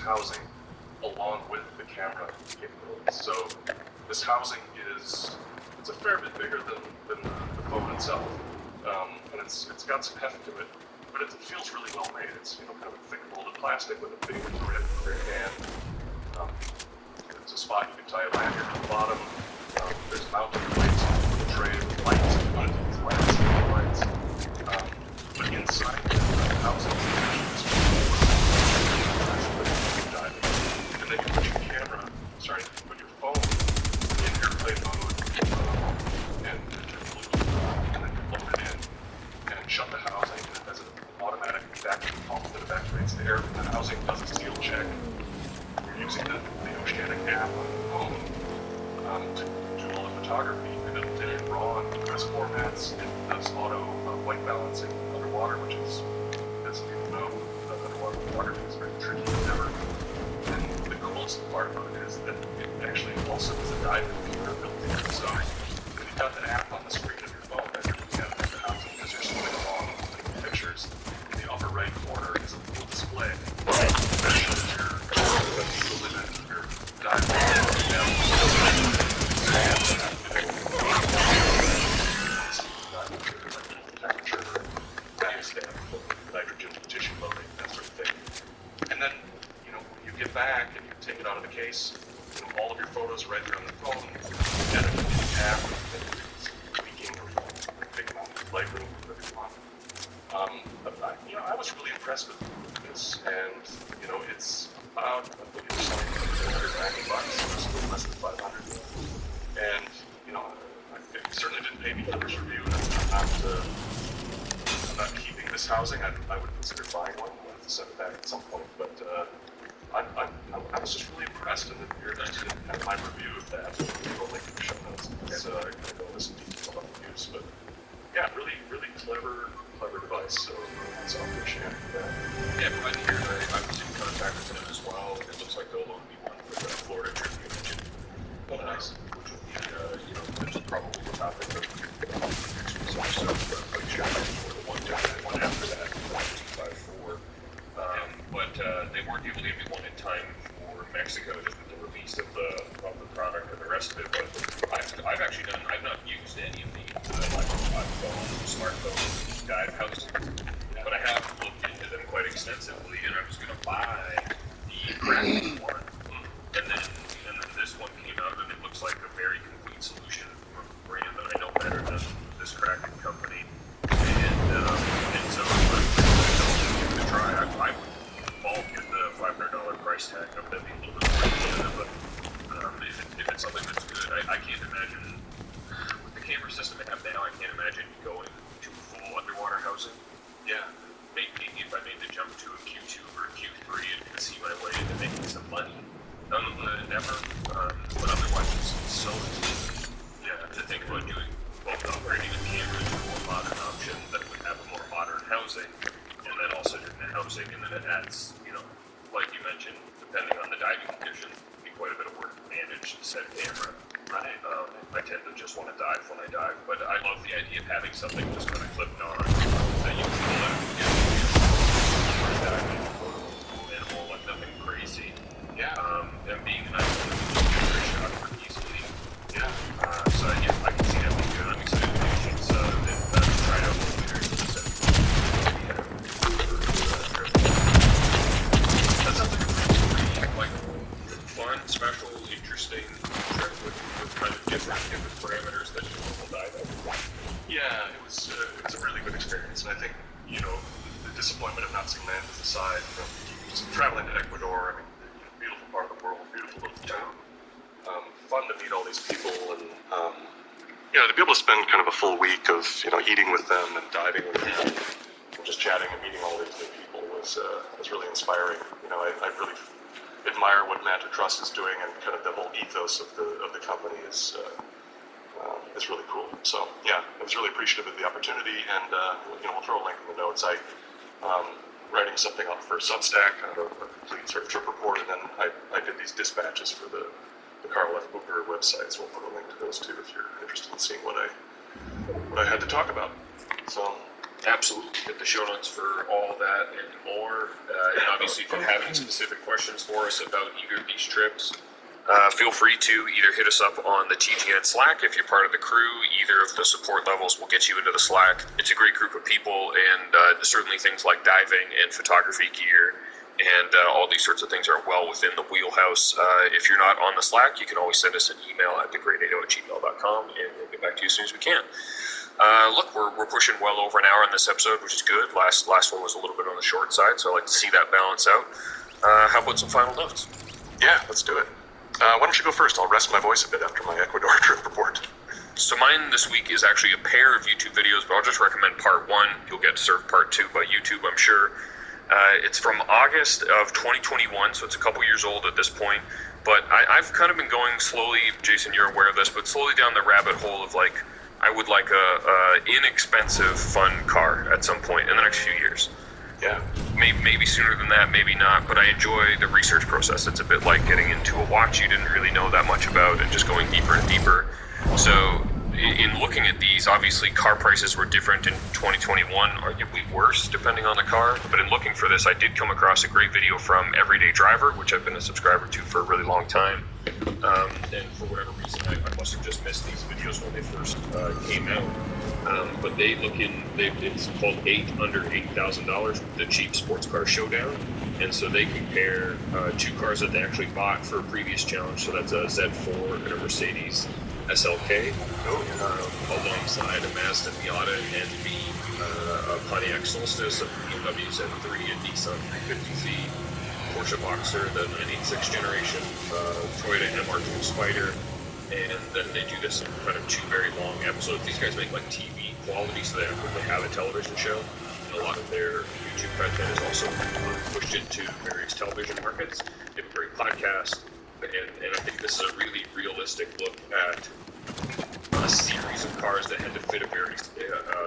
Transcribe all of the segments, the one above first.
housing along with the camera capabilities. So this housing it's a fair bit bigger than the phone itself, and it's got some heft to it, but it feels really well made. It's kind of a thick molded plastic with a big grip for your hand. There's a spot you can tie a lanyard to the bottom. There's mounting plates on the tray with lights. If you want to use landscape lights. But inside the housing, and then you put your phone in airplane mode, and your Bluetooth, and then you plug it in, and shut the housing, and it has an automatic pump that evacuates the air from the housing, does a seal check. You're using the Oceanic app on the phone to do all the photography, and it'll take it raw and compressed formats. It does auto white balancing underwater, which is, as people know, underwater photography is very tricky endeavor. And the coolest part about it is that it actually also has a dive computer built in. So if you've got the app on the screen of your phone and you're looking at the housing as you're swimming along taking pictures, in the upper right corner is a little display that shows your limit of your dive temperature, nitrogen tissue loading, that sort of thing. And then, when you get back and you take it out of the case, all of your photos right there on the phone, and it can be tapped, and it's tweaking or big amount of Lightroom, whatever you want. But I was really impressed with this, and it's about, I think it's selling $490, so it's less than 500. And it certainly didn't pay me for this review, and I'm not keeping this housing. I would consider buying one. I'll have to send it back at some point, but I was just really impressed, and you're interested in kind of my review of that. I'll link in the show notes. It's I can go into some detail about the use, but yeah, really, really clever device. So that's all good shit. Yeah, glad to hear that. I was in contact with him as well. It looks like they'll loan me one for the Florida trip you mentioned. Oh, nice. Which would be, there's probably a topic of next week's episode, but like shout out for the one time and one after that, 254. But they weren't able to give me one in time for Mexico, just with the release of the product and the rest of it. But I've not used any of the iPhone, smartphone dive houses, but I have looked into them quite extensively, and I was going to buy the Kraken one, and then this one came out, and it looks like a very complete solution from a brand that I know better than this Kraken company, and so I'm going to try. I would bulk at the $500 price tag. I would be a little bit more into it, but if it's something that's good, I can't imagine, with the camera system they have now, I can't imagine going to full underwater housing. Yeah, maybe if I made the jump to a Q2 or a Q3 and could see my way into making some money, never, but otherwise it's so easy. Yeah, to think about doing both upgrading a camera to a more modern option that would have a more modern housing, and then also doing the housing, and then it adds, like you mentioned, depending on the diving conditions, it'd be quite a bit of work to manage said camera. Right. I tend to just want to dive when I dive, but I love the idea of having something just kind of clipped on that you can pull out and get diving minimal, like nothing crazy. Yeah. And being an iPhone, very shot pretty easily. Yeah. So yeah, I can see that being good. I'm excited to do things that try out a little bit. That sounds like a pretty fun, special, interesting trip with kind of different parameters that you will dive at. Yeah, it was a really good experience, and I think the disappointment of not seeing land aside, traveling to Ecuador. I mean, beautiful part of the world, beautiful little town. Fun to meet all these people, and to be able to spend kind of a full week of eating with them and diving with them, and just chatting and meeting all these new people was really inspiring. I really admire what Manta Trust is doing, and kind of the whole ethos of the company is really cool. So yeah, I was really appreciative of the opportunity, and we'll throw a link in the notes. I writing something up for Substack, a complete sort of trip report, and then I did these dispatches for the Carl F. Booker website, so we'll put a link to those too if you're interested in seeing what I had to talk about. So Absolutely. Hit the show notes for all that and more. And obviously, if you have any specific questions for us about either of these trips, feel free to either hit us up on the TGN Slack if you're part of the crew. Either of the support levels will get you into the Slack. It's a great group of people, and certainly things like diving and photography gear and all these sorts of things are well within the wheelhouse. If you're not on the Slack, you can always send us an email at thegreat8o@gmail.com, and we'll get back to you as soon as we can. Look, we're pushing well over an hour on this episode, which is good. Last one was a little bit on the short side, so I like to see that balance out. How about some final notes? Yeah, let's do it. Why don't you go first? I'll rest my voice a bit after my Ecuador trip report. So mine this week is actually a pair of YouTube videos, but I'll just recommend part one. You'll get served part two by YouTube, I'm sure. It's from August of 2021, so it's a couple years old at this point. But I've kind of been going slowly, Jason, you're aware of this, but slowly down the rabbit hole of like, I would like a inexpensive, fun car at some point in the next few years. Yeah. Maybe sooner than that, maybe not, but I enjoy the research process. It's a bit like getting into a watch you didn't really know that much about and just going deeper and deeper. So in looking at these, obviously car prices were different in 2021, arguably worse depending on the car. But in looking for this, I did come across a great video from Everyday Driver, which I've been a subscriber to for a really long time. And for whatever reason, I must have just missed these videos when they first came out. But they look in, it's called 8 under $8,000, the cheap sports car showdown. And so they compare two cars that they actually bought for a previous challenge. So that's a Z4 and a Mercedes SLK, alongside a Mazda Miata NV, a Pontiac Solstice, a BMW Z3, a Nissan 350Z, Porsche Boxer, the 986 generation, Toyota MR2 Spider, and then they do this in kind of two very long episodes. These guys make like TV quality, so they have a television show, and a lot of their YouTube content is also pushed into various television markets. They have a great podcast, and I think this is a really realistic look at a series of cars that had to fit a very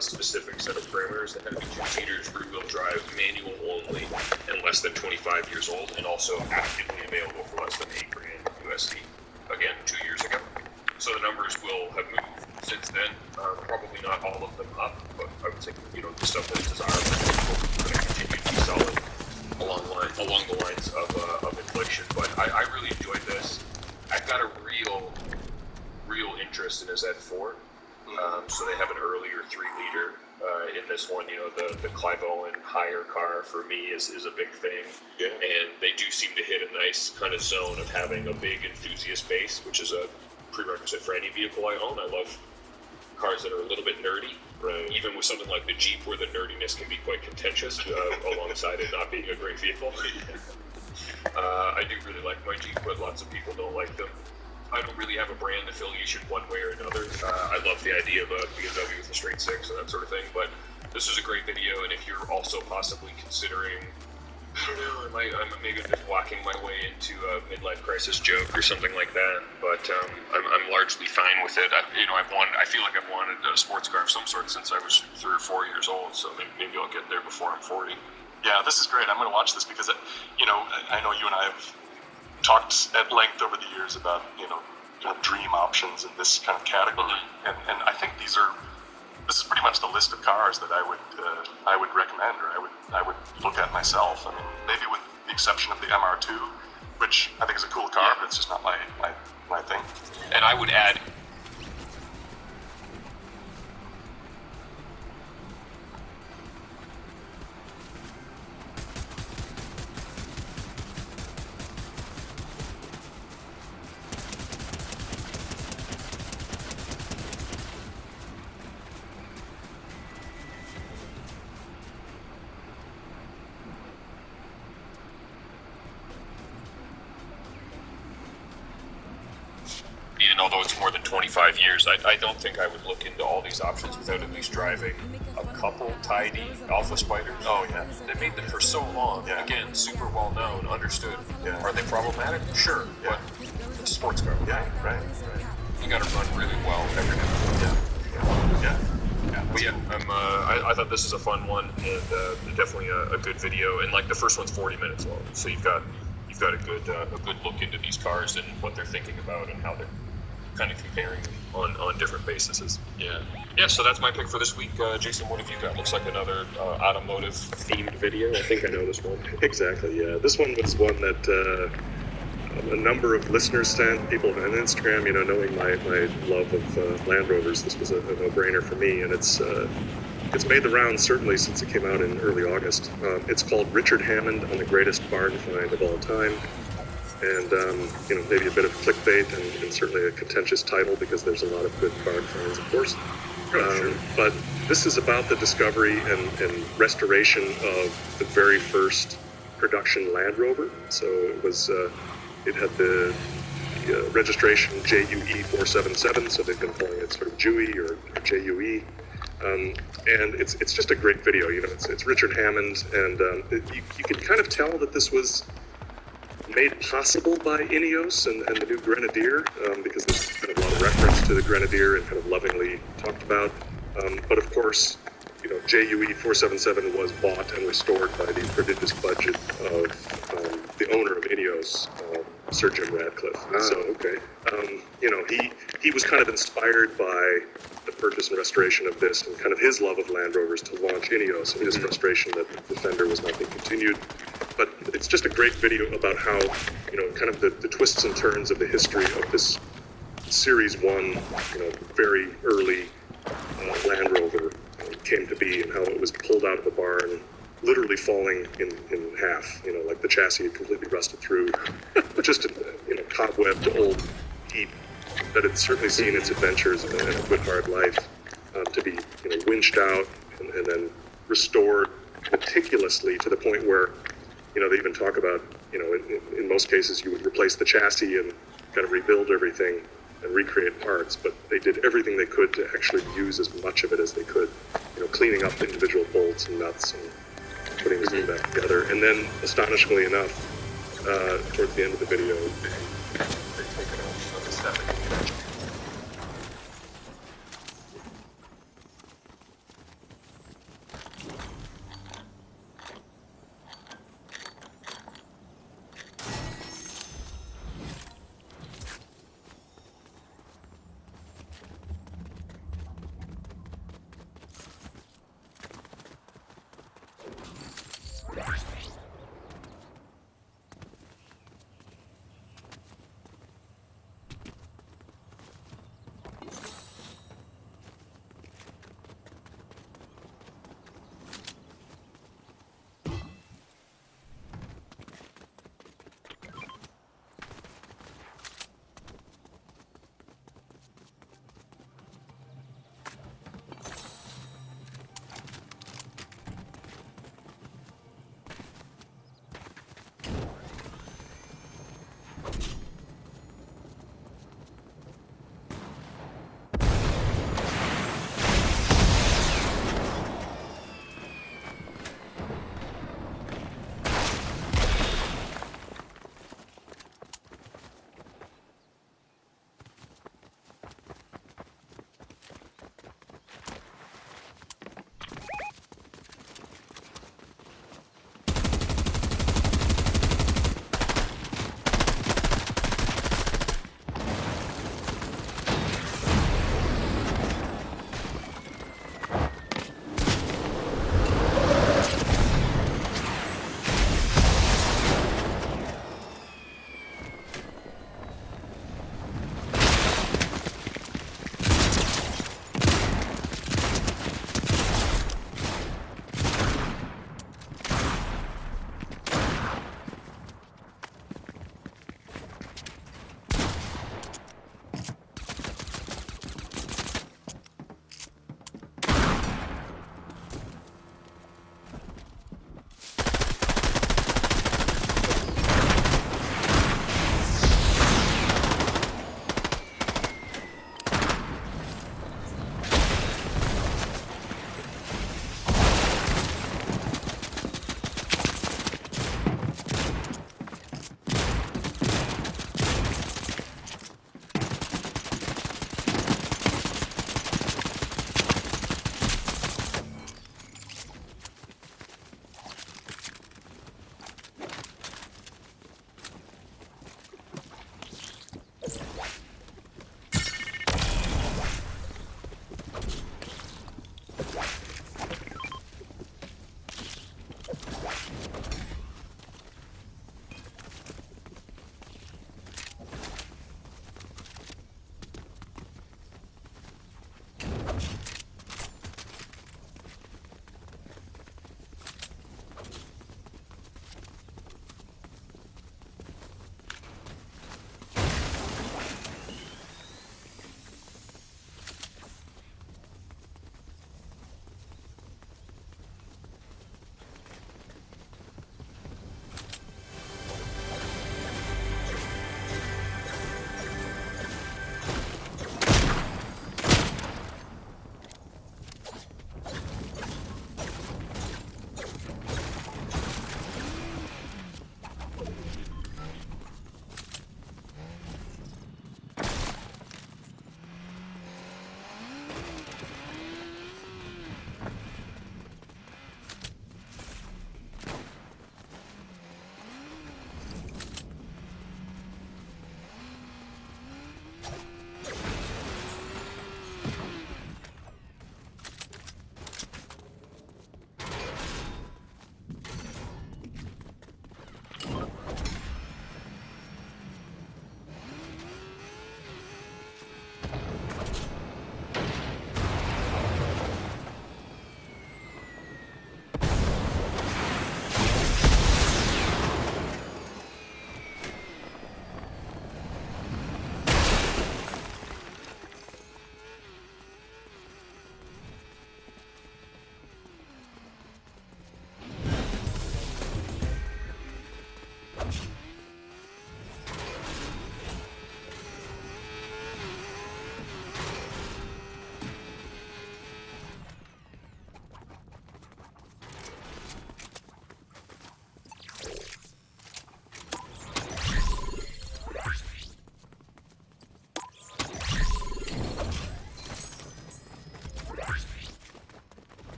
specific set of parameters. That had to be two-seaters, rear-wheel drive, manual only, and less than 25 years old, and also actively available for less than $8,000 USD. Again, 2 years ago. So the numbers will have moved since then. Probably not all of them up, but I would say the stuff that is desirable will continue to be solid along the lines of inflation. But I really enjoyed this. I've got a real interest in a Z4. So they have an earlier 3-liter in this one. The Clive Owen higher car for me is a big thing. Yeah. And they do seem to hit a nice kind of zone of having a big enthusiast base, which is a prerequisite for any vehicle I own. I love cars that are a little bit nerdy. Right. Even with something like the Jeep, where the nerdiness can be quite contentious, alongside it not being a great vehicle. I do really like my Jeep, but lots of people don't like them. I don't really have a brand affiliation one way or another. I love the idea of a BMW with a straight six and that sort of thing, but this is a great video, and if you're also possibly considering, I don't know, I'm maybe just walking my way into a midlife crisis joke or something like that, but I'm largely fine with it. I feel like I've wanted a sports car of some sort since I was 3 or 4 years old, so maybe I'll get there before I'm 40. Yeah, this is great. I'm going to watch this because, I know you and I have talked at length over the years about, dream options in this kind of category. And I think this is pretty much the list of cars that I would recommend, or I would look at myself. I mean, maybe with the exception of the MR2, which I think is a cool car, but it's just not my thing. And I would add, even although it's more than 25 years, I don't think I would look into all these options without at least driving a couple tidy Alpha Spiders. Oh, yeah. They made them for so long. Yeah. Again, super well known, understood. Yeah. Are they problematic? Sure, Yeah. but it's a sports car. Yeah, right. You got to run really well every now. Yeah. But yeah, I thought this is a fun one, and definitely a good video. And like the first one's 40 minutes long, so you've got a good look into these cars and what they're thinking about and how they're kind of comparing on different bases. Yeah. So that's my pick for this week. Jason, what have you got? Looks like another automotive themed video. I think I know this one. Exactly, yeah. This one was one that a number of listeners sent, people on Instagram, knowing my love of Land Rovers, this was a no-brainer for me, and it's made the rounds certainly since it came out in early August. It's called Richard Hammond on the Greatest Barn Find of All Time, and maybe a bit of clickbait and certainly a contentious title because there's a lot of good barn finds, of course. Sure. But this is about the discovery and restoration of the very first production Land Rover. So it had the registration JUE 477, so they've been calling it sort of JUE or JUE. And it's just a great video. It's Richard Hammond, and you can kind of tell that this was made possible by Ineos and the new Grenadier, because there's kind of a lot of reference to the Grenadier and kind of lovingly talked about. But of course, JUE 477 was bought and restored by the prodigious budget of the owner of Ineos, Sir Jim Radcliffe. Okay. He was kind of inspired by the purchase and restoration of this and kind of his love of Land Rovers to launch Ineos and his frustration that the Defender was not being continued. But it's just a great video about how, kind of the twists and turns of the history of this Series 1, very early Land Rover came to be, and how it was pulled out of the barn, literally falling in half, like the chassis had completely rusted through, just a cobwebbed old Jeep that had certainly seen its adventures and a good hard life, to be winched out and then restored meticulously to the point where they even talk about in most cases you would replace the chassis and kind of rebuild everything and recreate parts, but they did everything they could to actually use as much of it as they could, cleaning up the individual bolts and nuts and putting this thing back together. And then, astonishingly enough, towards the end of the video, they take it off of the stepping.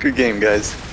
Good game, guys.